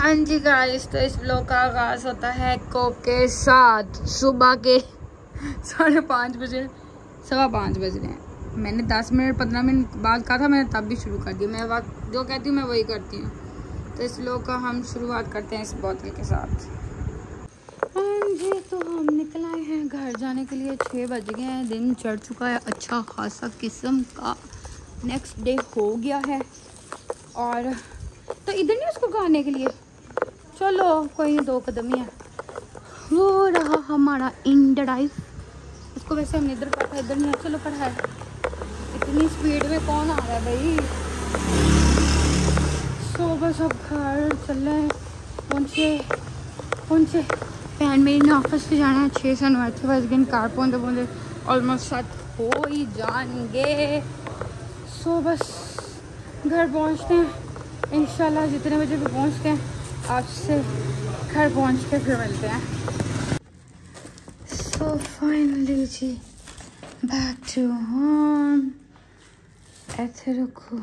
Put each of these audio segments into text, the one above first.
हाँ जी गाइस, तो इस ब्लॉग का आगाज़ होता है कोक के साथ। सुबह के 5:30 बजे, 5:15 बज रहे हैं। मैंने 10 मिनट 15 मिनट बाद कहा था, मैंने तब भी शुरू कर दिया। मैं वक्त जो कहती हूँ मैं वही करती हूँ। तो इस ब्लॉग का हम शुरुआत करते हैं इस बोतल के साथ। हाँ जी, तो हम निकल आए हैं घर जाने के लिए। 6 बज गए हैं, दिन चढ़ चुका है अच्छा खासा किस्म का। नेक्स्ट डे हो गया है और तो इधर नहीं उसको गाने के लिए, चलो कोई 2 कदम ही है। वो रहा हमारा इन ड्राइव। उसको वैसे हमने इधर पढ़ा, इधर नहीं है। चलो पढ़ा है। इतनी स्पीड में कौन आ रहा है भाई। सो बस अब घर चले, पहुँचे। बहन मेरी ने ऑफिस से जाना है। 6 से 9 बज गए। कार पहुँचते ऑलमोस्ट 7 हो ही जाएंगे। सो बस घर पहुँचते हैं इंशाल्लाह। जितने बजे भी पहुँचते हैं आपसे घर पहुँच के फिर मिलते हैं। सो फाइनली जी बैक टू होम। ऐसे रखो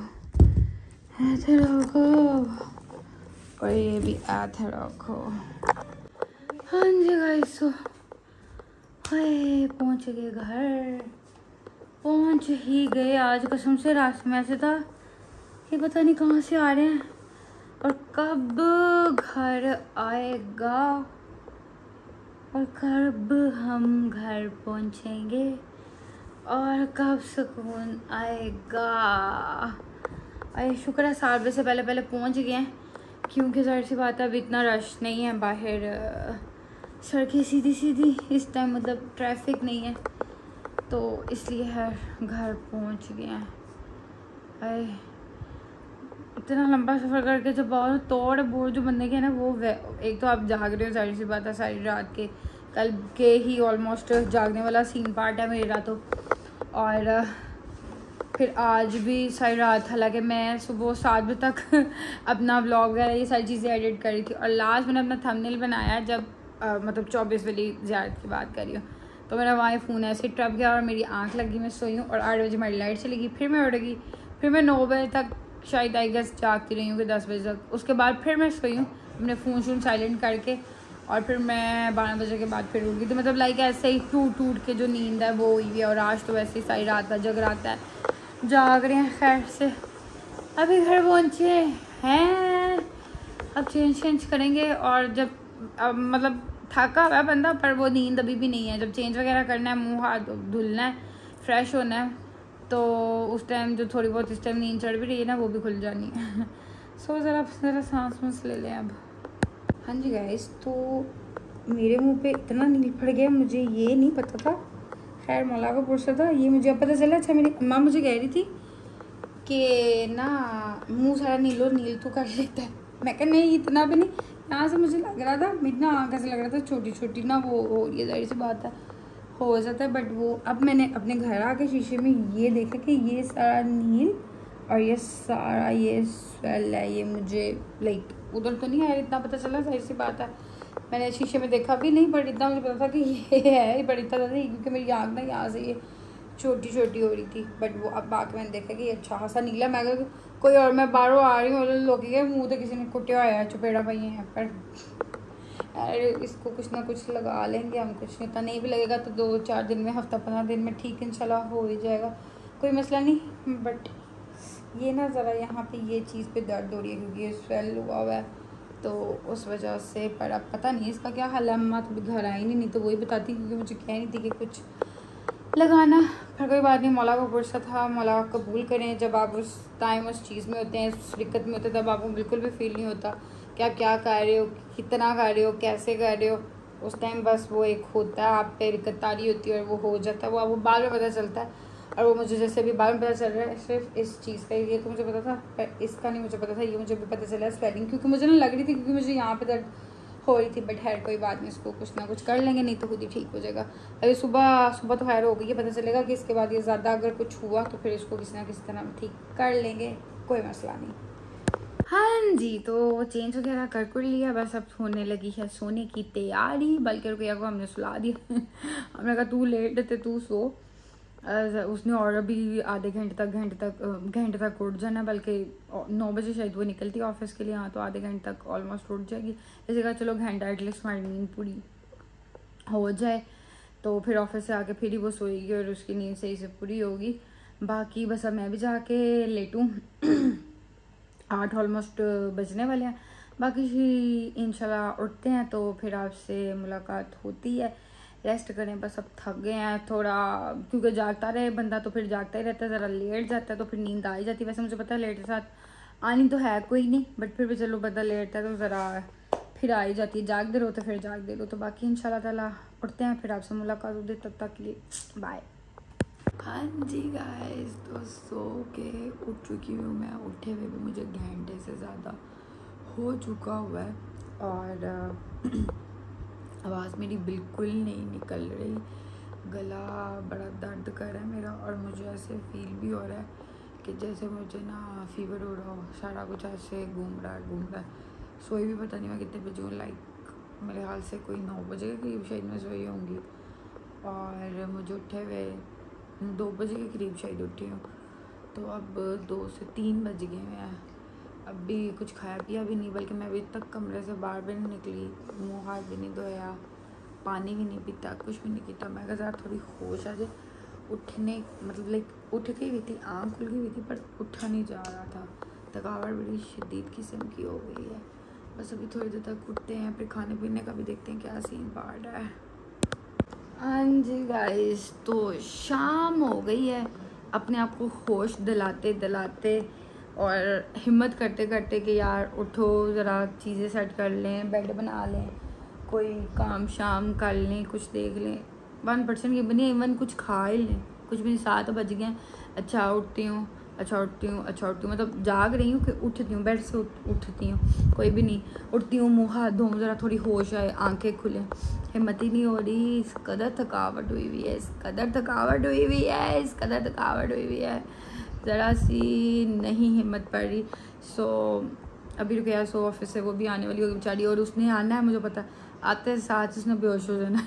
और ये भी ऐसे रखो। हाँ जी गाइस, सो पहुँच गए घर, पहुँच ही गए। आज कसम से रास्ते में ऐसे था कि पता नहीं कहाँ से आ रहे हैं और कब घर आएगा और कब हम घर पहुंचेंगे और कब सुकून आएगा। अरे शुक्र है 7 बजे से पहले पहुंच गए हैं, क्योंकि ज़ाहिर सी बात है अभी इतना रश नहीं है बाहर। सड़कें सीधी इस टाइम, मतलब ट्रैफिक नहीं है, तो इसलिए है घर पहुंच गए हैं। अरे इतना लंबा सफ़र करके जब बहुत तोड़ बोड़ जो बनने के है ना, वो एक तो आप जाग रहे हो, जाहिर सी बात है सारी रात के। कल के ही ऑलमोस्ट जागने वाला सीन पार्ट है मेरा तो। और फिर आज भी सारी रात, हालांकि मैं सुबह 7 बजे तक अपना व्लॉग वगैरह ये सारी चीज़ें एडिट करी थी। और लास्ट मैंने अपना थंबनेल बनाया जब मतलब 24 वाली ज़ियारत की बात कर रही हूँ। तो मेरा वहाँ फ़ोन ऐसे टप गया और मेरी आँख लगी, मैं सोई हूँ। और 8 बजे हमारी लाइट चली गई। फिर मैं उठ गई। फिर मैं 9 बजे तक शायद आई गेस जागती रही हूँ कि 10 बजे तक। उसके बाद फिर मैं सोई हूँ अपने फ़ोन साइलेंट करके। और फिर मैं 12 बजे के बाद फिर उठ गई। तो मतलब लाइक ऐसे ही टूट के जो नींद है वो हुई है। और आज तो वैसे ही सारी रात का जगराता है, जाग रहे हैं। खैर से अभी घर पहुँचे हैं, अब चेंज करेंगे। और जब मतलब थका हुआ है बंदा, पर वो नींद अभी भी नहीं है। जब चेंज वगैरह करना है, मुँह हाथ धुलना है, फ्रेश होना है, तो उस टाइम जो थोड़ी बहुत इस टाइम नींद चढ़ भी रही है ना, वो भी खुल जानी है। सो ज़रा सांस ले लें अब। हाँ जी गाइस, तो मेरे मुंह पे इतना नील पड़ गया, मुझे ये नहीं पता था। खैर मौला का पुरसा था, ये मुझे अब पता चला। अच्छा मेरी अम्मा मुझे कह रही थी कि ना मुंह सारा नील तो कर लेता है। मैं कहा नहीं इतना भी नहीं। यहाँ से मुझे लग रहा था, मेरी ना आँख से लग रहा था छोटी ना वो हो रही है, जाहिर सी बात है हो जाता है। बट वो अब मैंने अपने घर आके शीशे में ये देखा कि ये सारा नील और ये सारा ये स्वेल है। ये मुझे लाइक उधर तो नहीं है, इतना पता चला, जाहिर सी बात है। मैंने शीशे में देखा भी नहीं, बट इतना मुझे पता था कि ये है, बट इतना था नहीं, क्योंकि मेरी आँख ना यहाँ से ये छोटी हो रही थी। बट वो अब आके मैंने देखा कि ये अच्छा खासा नीला। मैं कोई और, मैं बाहरों आ रही हूँ और लोग के मुँह तो किसी ने कुटिया हुआ है, चपेड़ा पाई है। पर अरे इसको कुछ ना कुछ लगा लेंगे हम, कुछ नहीं, नहीं भी लगेगा तो 2-4 दिन में, हफ्ता 15 दिन में ठीक इंशाल्लाह हो ही जाएगा, कोई मसला नहीं। बट ये ना ज़रा यहाँ पे ये चीज़ पे दर्द हो रही है, क्योंकि ये स्वेल हुआ है तो उस वजह से। पर अब पता नहीं इसका क्या हाल है। अम्मा तो घर आई नहीं तो वही बताती, क्योंकि मुझे कह नहीं थी कि कुछ लगाना। पर कोई बात नहीं, मौला का पुरसा था, मौला कबूल करें। जब आप उस टाइम उस चीज़ में होते हैं, उस दिक्कत में होते हैं, तब आपको बिल्कुल भी फील नहीं होता कि आप क्या कर रहे हो, कितना कर रहे हो, कैसे कर रहे हो। उस टाइम बस वो एक होता है, आप पे दिक्कत तारी होती है और वो हो जाता है। वो बाद में पता चलता है। और वो मुझे जैसे अभी बाद में पता चल रहा है सिर्फ इस चीज़ का। ये तो मुझे पता था, पर इसका नहीं मुझे पता था। ये मुझे भी पता चला स्वेलिंग, क्योंकि मुझे ना लग रही थी, क्योंकि मुझे यहाँ पे दर्द हो रही थी। बट खैर कोई बात नहीं, इसको कुछ ना कुछ कर लेंगे, नहीं तो खुद ही ठीक हो जाएगा। अभी सुबह तो खैर हो गई है, पता चलेगा कि इसके बाद ये ज़्यादा अगर कुछ हुआ तो फिर इसको किसी ना किसी तरह ठीक कर लेंगे, कोई मसला नहीं। हाँ जी, तो चेंज वगैरह कर लिया, बस अब होने लगी है सोने की तैयारी। बल्कि रुपया को हमने सुला दिया। हमने कहा तू लेट थे, तू सो। उसने और अभी आधे घंटे तक उठ जाना, बल्कि 9 बजे शायद वो निकलती है ऑफिस के लिए। हाँ, तो आधे घंटे तक ऑलमोस्ट उठ जाएगी। जैसे कहा चलो घंटा एटलीस्ट हमारी नींद पूरी हो जाए, तो फिर ऑफिस से आके फिर ही वो सोएगी और उसकी नींद सही से पूरी होगी। बाकी बस अब मैं भी जाके लेटूँ 8 ऑलमोस्ट बजने वाले हैं। बाकी इंशाल्लाह उठते हैं तो फिर आपसे मुलाकात होती है। रेस्ट करें बस, अब थक गए हैं थोड़ा, क्योंकि जागता रहे बंदा तो फिर जागता ही रहता है, ज़रा लेट जाता है तो फिर नींद आ ही जाती है। वैसे मुझे पता है लेट के साथ आनी तो है कोई नहीं, बट फिर भी चलो बंदा लेटता है तो ज़रा फिर आ ही जाती है। जागते रहो तो फिर जागते रहो। तो बाकी इंशाल्लाह ताला उठते हैं, फिर आपसे मुलाकात होती है। तब तक के लिए बाय। हाँ जी गाइस, तो सो के उठ चुकी हूँ मैं। उठे हुए भी मुझे घंटे से ज़्यादा हो चुका हुआ है और आवाज़ मेरी बिल्कुल नहीं निकल रही, गला बड़ा दर्द कर रहा है मेरा और मुझे ऐसे फील भी हो रहा है कि जैसे मुझे ना फीवर हो रहा हो, सारा कुछ ऐसे घूम रहा है। सोई भी पता नहीं मैं कितने बजे हूँ, लाइक मेरे ख्याल से कोई 9 बजे के करीब शायद मैं सोई होंगी और मुझे उठे हुए 2 बजे के करीब शायद उठी हूँ। तो अब 2 से 3 बज गए हैं। अभी कुछ खाया पिया भी नहीं, बल्कि मैं अभी तक कमरे से बाहर भी नहीं निकली, मुँह हाथ भी नहीं धोया, पानी भी नहीं पीता, कुछ भी नहीं पीता। मैं कहा थोड़ी होश आ जाए। उठने मतलब लाइक उठ गई हुई थी, आँख खुल गई हुई थी पर उठा नहीं जा रहा था। थकावट बड़ी शदीद किस्म की हो गई है। बस अभी थोड़ी देर तक उठते हैं, फिर खाने पीने का भी देखते हैं क्या सीन पड़ रहा है। हाँ जी गाइस, तो शाम हो गई है। अपने आप को होश दिलाते और हिम्मत करते करते कि यार उठो, ज़रा चीज़ें सेट कर लें, बेड बना लें, कोई काम शाम कर लें, कुछ देख लें। 1% की बनी इवन कुछ खा ही लें, कुछ भी नहीं। 7 बज गए। अच्छा उठती हूँ मतलब जाग रही हूँ कि उठती हूँ, बेड से उठती हूँ, कोई भी नहीं। उठती हूँ, मुँह हाथ धोऊँ, ज़रा थोड़ी होश आए, आंखें खुलें, हिम्मत ही नहीं हो रही। इस कदर थकावट हुई हुई है, ज़रा सी नहीं हिम्मत पड़ रही। सो अभी रुपया ऑफिस से वो भी आने वाली होगी बेचारी, और उसने आना है, मुझे पता। आते साथ उसने बेहोश हो जाना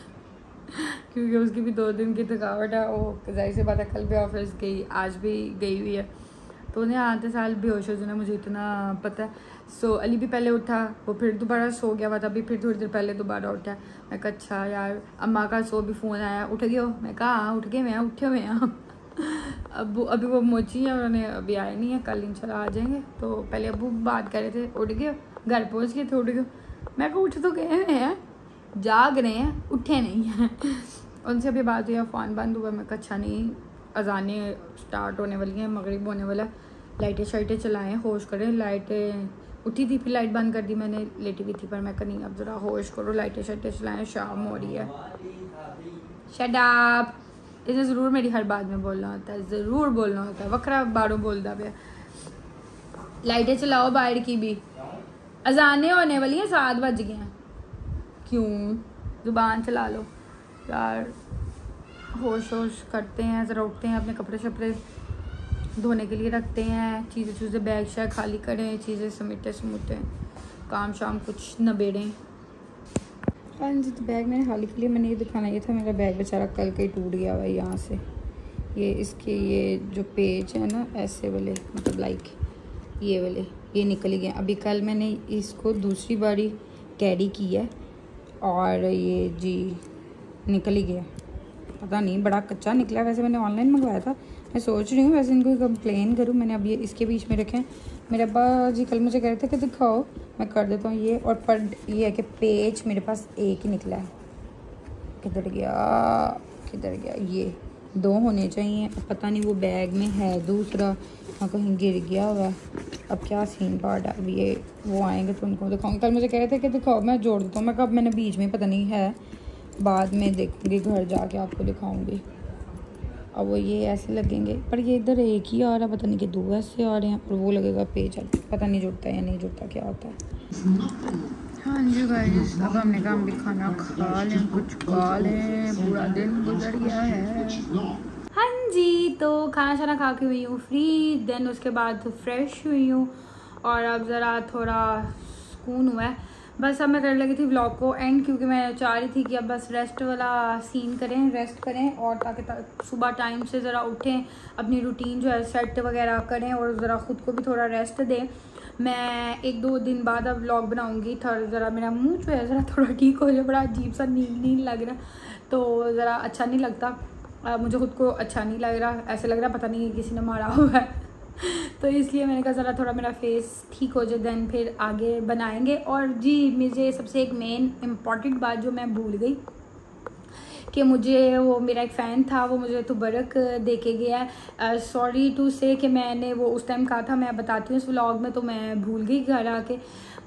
क्योंकि उसकी भी 2 दिन की थकावट है। वो जाहिर सी बात है कल भी ऑफिस गई, आज भी गई हुई है, तो उन्हें आते साल बेहोश हो जाना, मुझे इतना पता है। सो अली भी पहले उठा, वो फिर दोबारा सो गया हुआ था, अभी फिर थोड़ी देर पहले दोबारा उठा। मैं कहा अच्छा यार, अम्मा का सो भी फ़ोन आया, उठ गए हो? मैं कहा हाँ उठ गए, मैं उठे हुए हैं। अभी वो मोची है, उन्होंने अभी आए नहीं है, कल इंशाल्लाह आ जाएंगे। तो पहले अबू बात कर रहे थे, उठ गए, घर पहुंच गए थे, उठ गए। मैं को उठ तो गए हैं, जाग रहे हैं, उठे नहीं हैं। उनसे अभी बात हुई, फ़ोन बंद हुआ। मैं अच्छा नहीं, अजानें स्टार्ट होने वाली हैं, मगरिब होने वाला, लाइटें शाइटें चलाएँ, होश करें। लाइटें उठी थी, फिर लाइट बंद कर दी, मैंने लेटी हुई थी, पर मैं कहीं अब ज़रा होश करो, लाइटें शाइटें चलाएँ, शाम हो रही है। शट अप, इसे ज़रूर मेरी हर बात में बोलना होता है, ज़रूर बोलना होता है, वखरा बारों बोलता पे। लाइटें चलाओ बाहर की भी, अजानें होने वाली हैं, 7 बज गए हैं। क्यों ज़ुबान चला लो यार। होश करते हैं, ज़रा उठते हैं, अपने कपड़े शपड़े धोने के लिए रखते हैं, चीज़ें बैग शैग खाली करें, चीज़ें समेटें, काम शाम कुछ न बेड़ें। हाँ जी, तो बैग मैंने खाली के लिए मैंने ये दिखाना, ये था मेरा बैग बेचारा कल के ही टूट गया हुआ है यहाँ से। ये इसके ये जो पेज है ना ऐसे वाले, मतलब लाइक ये वाले, ये निकल गए। अभी कल मैंने इसको दूसरी बारी कैरी की है और ये जी निकल ही गया, पता नहीं बड़ा कच्चा निकला। वैसे मैंने ऑनलाइन मंगवाया था, मैं सोच रही हूँ वैसे इनको कंप्लेन करूँ। मैंने अब ये इसके बीच में रखे हैं। मेरे अब्बा जी कल मुझे कह रहे थे कि दिखाओ, मैं कर देता हूँ ये। और पर ये है कि पेज मेरे पास एक ही निकला है, किधर गया? ये 2 होने चाहिए, अब पता नहीं वो बैग में है दूसरा, कहीं गिर गया हुआ है। अब क्या सीन पार्ट है, अब ये वो आएंगे तो उनको दिखाऊंगी। कल मुझे कह रहे थे कि दिखाओ, मैं जोड़ देता हूँ। मैं कब मैंने बीच में पता नहीं है, बाद में देखूँगी, घर जाके आपको दिखाऊँगी। अब वो ये ऐसे लगेंगे, पर ये इधर एक ही आ रहा, पता नहीं कि 2 ऐसे आ रहे हैं, और वो लगेगा पेज, पता नहीं जुड़ता है या नहीं जुड़ता, क्या होता है। हाँ जी गाइस, अब हमने कहा हम भी खाना खा लें, कुछ खा लें, पूरा दिन गुजर गया है। हाँ जी, तो खाना शाना खा के हुई हूँ फ्री, देन उसके बाद फ्रेश हुई हूँ और अब ज़रा थोड़ा सुकून हुआ है। बस अब मैं करने लगी थी व्लॉग को एंड, क्योंकि मैं चाह रही थी कि अब बस रेस्ट वाला सीन करें, रेस्ट करें और ताकि सुबह टाइम से ज़रा उठें, अपनी रूटीन जो है सेट वगैरह करें और ज़रा ख़ुद को भी थोड़ा रेस्ट दें। मैं 1-2 दिन बाद अब व्लॉग बनाऊंगी। ज़रा मेरा मुंह जो है ज़रा थोड़ा ठीक हो जाए, बड़ा अजीब सा नील लग रहा, तो ज़रा अच्छा नहीं लगता, मुझे खुद को अच्छा नहीं लग रहा, ऐसे लग रहा पता नहीं किसी ने मारा हुआ है तो इसलिए मैंने कहा ज़रा थोड़ा मेरा फेस ठीक हो जाए, देन फिर आगे बनाएंगे। और जी मुझे सबसे एक मेन इम्पॉर्टेंट बात जो मैं भूल गई कि मुझे वो मेरा एक फ़ैन था, वो मुझे तुबरक दे के गया है। सॉरी टू से कि मैंने वो उस टाइम कहा था, मैं बताती हूँ इस व्लॉग में, तो मैं भूल गई घर आके।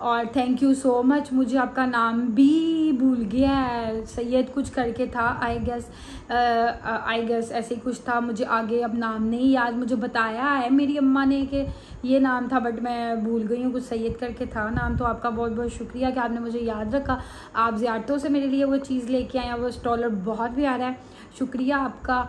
और थैंक यू सो मच, मुझे आपका नाम भी भूल गया है, सैयद कुछ करके था आई गेस ऐसे ही कुछ था, मुझे आगे अब नाम नहीं याद। मुझे बताया है मेरी अम्मा ने कि ये नाम था, बट मैं भूल गई हूँ, कुछ सैयद करके था नाम। तो आपका बहुत बहुत शुक्रिया कि आपने मुझे याद रखा, आप ज़ियारतों से मेरे लिए वो चीज़ लेके आए हैं, वो स्टॉलर बहुत प्यारा है, शुक्रिया आपका।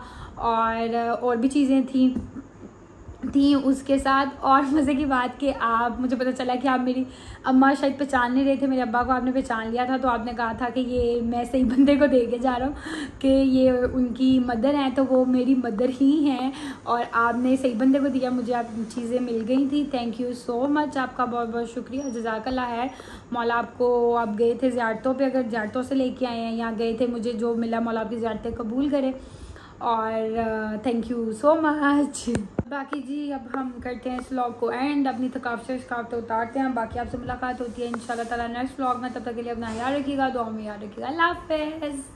और भी चीज़ें थी उसके साथ। और मज़े की बात कि आप, मुझे पता चला कि आप मेरी अम्मा शायद पहचान नहीं रहे थे, मेरे अब्बा को आपने पहचान लिया था, तो आपने कहा था कि ये मैं सही बंदे को दे के जा रहा हूँ कि ये उनकी मदर हैं, तो वो मेरी मदर ही हैं और आपने सही बंदे को दिया, मुझे आप चीज़ें मिल गई थी। थैंक यू सो मच, आपका बहुत बहुत शुक्रिया, जज़ाकल्लाह है। मौला आपको, आप गए थे ज़ियारतों पे, अगर ज़ियारतों से लेके आए हैं, यहाँ गए थे, मुझे जो मिला मौला आपकी ज़ियारतें कबूल करे और थैंक यू सो मच। बाकी जी अब हम करते हैं इस व्लॉग को एंड, अपनी थकावटें उतारते हैं। बाकी आपसे मुलाकात होती है इंशाल्लाह ताला नेक्स्ट व्लॉग में, तब तक के लिए अपना याद रखिएगा, दुआ में याद रखिएगा। अल्लाह हाफ़िज़।